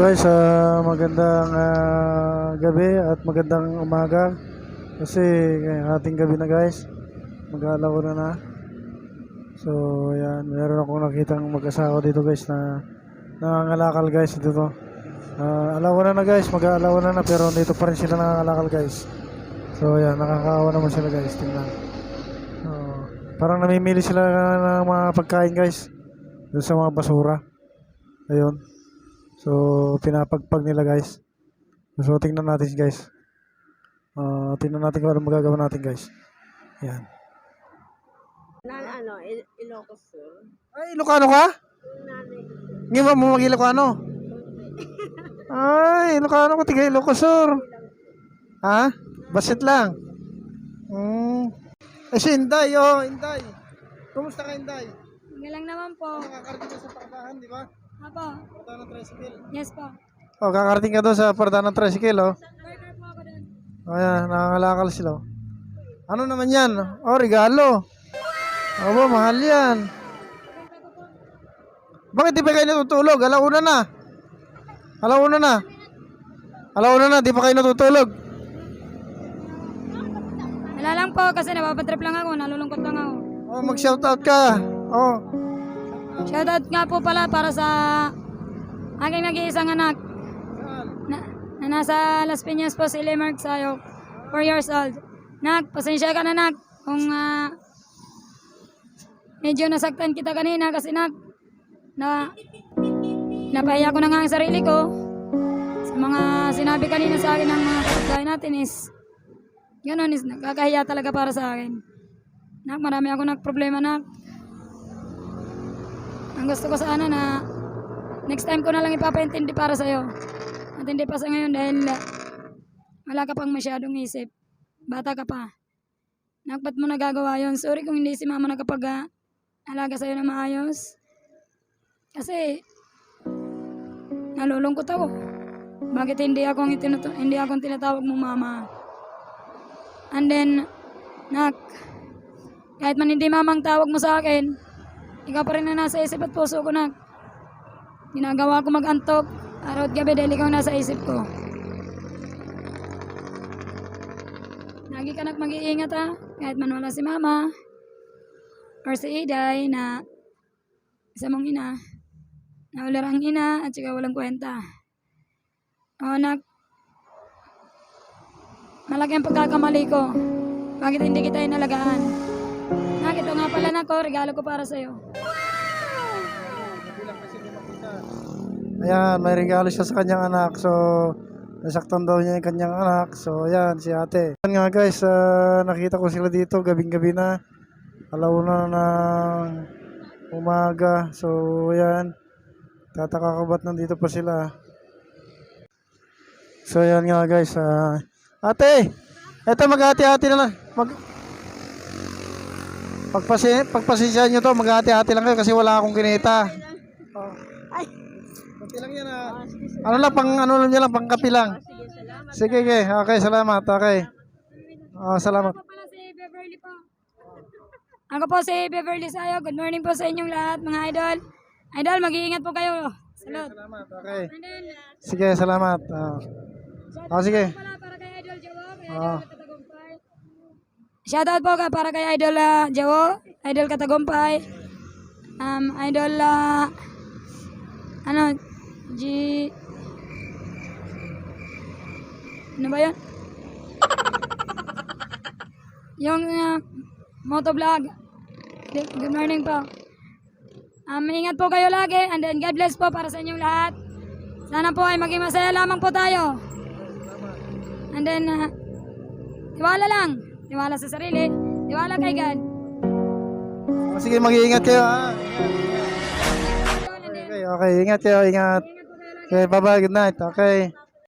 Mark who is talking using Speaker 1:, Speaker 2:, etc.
Speaker 1: Guys, magandang gabi at magandang umaga. Kasi ating gabi na guys, mag-aalaw na. So yan, meron akong nakitang mag-asawa dito guys na nangangalakal guys dito. Alawan na guys, mag-aalaw na pero dito pa rin sila nangangalakal guys. So yan, nakakaawa naman sila guys, tingnan. Parang namimili sila ng mga pagkain guys doon sa mga basura. Ayun. So pinapagpag nila guys. So tingnan natin guys. Tingnan natin kung ano magagawa natin guys. Yan.
Speaker 2: Ilocos Sur.
Speaker 1: Ay, Ilocano ka?
Speaker 2: Nanay.
Speaker 1: Ngayon mo mag-Ilocano? Ay, Ilocano ko, tiga Ilocos Sur. Ha? Basit lang. Eh si Inday, Inday. Kumusta ka Inday?
Speaker 3: Hindi lang naman po.
Speaker 1: Nakakarating ka sa pardahan, di ba?
Speaker 3: Apo.
Speaker 1: Pardahan ng tricycle.
Speaker 3: Yes po.
Speaker 1: Kakarating ka doon sa pardahan ng tricycle,
Speaker 3: Burger po ako doon.
Speaker 1: Ayan, nangangalakal sila. Ano naman yan? Regalo. Aba, mahal yan. Bakit di pa kayo natutulog? Alauna na. Alauna na, di pa kayo natutulog.
Speaker 3: Wala lang po kasi napapatrip lang ako. Nalulungkot lang ako.
Speaker 1: Mag-shoutout ka.
Speaker 3: Shoutout nga po pala para sa aking nag-iisang anak. Na nasa Las Piñas po si Lemark Sayok. 4 years old. Nak, pasensya ka na nak. Kung medyo nasaktan kita kanina kasi napahiya ko na nga ang sarili ko sa mga sinabi kanina sa akin ng mga kapitbahay natin is ganun is nakakahiya talaga para sa akin. Nak, marami ako problema nak. Ang gusto ko sana na next time ko na lang ipapaintindi para sa'yo. At hindi pa sa ngayon dahil wala ka pang masyadong isip. Bata ka pa. Nak, ba't mo nagagawa yun? Sorry kung hindi si mama alaga sa'yo na maayos. Kasi nalulungkot ako. Bakit hindi akong tinatawag mong mama? And then, nak, kahit man hindi mamang tawag mo sa akin, ikaw pa rin na nasa isip at puso ko, nak. Ginagawa ko mag-antok araw at gabi dahil ikaw nasa isip ko. Lagi ka nak mag-iingat ha, kahit man wala si mama or si Iday na isa mong ina, na ularang ina at saka walang kwenta. Nak, malaki ang pagkakamali ko. Bakit hindi kita inalagaan? Nak, ito nga pala nak, regalo ko para sa'yo.
Speaker 1: Ayan, may regalo siya sa kanyang anak. So, nasaktan daw niya yung kanyang anak. So, ayan, si ate. Ayan nga guys, nakita ko sila dito gabing-gabi na. Alauna ng umaga. So, ayan. Tataka ko ba't nandito pa sila. So, ayan nga guys. Ate, eto maghati-hati na lang. Pagpasensyahan nyo to, maghati-hati lang kayo kasi wala akong kinita. Kapi lang yan Ano lang, pang kapi lang. Sige, okay, salamat. Okay. Salamat.
Speaker 3: Ako pala si Beverly po. Ako po si Beverly Sayo. Good morning po sa inyong lahat, mga idol. Idol, mag-iingat po kayo. Salud.
Speaker 1: Salamat, okay. Sige, salamat. Sige.
Speaker 3: Para kay Idol Jawo, shoutout po para kay Idol Jawo, Idol Katagumpay, Idol ano ba yun? Yung motovlog. Good morning po. Ingat po kayo lagi and then God bless po para sa inyong lahat. Sana po ay maging masaya lamang po tayo. And then tiwala lang. Tiwala sa sarili. Tiwala kay God.
Speaker 1: Sige, mag-iingat kayo Okay, ingat kayo, ingat. Okay, bye-bye, good night. Okay.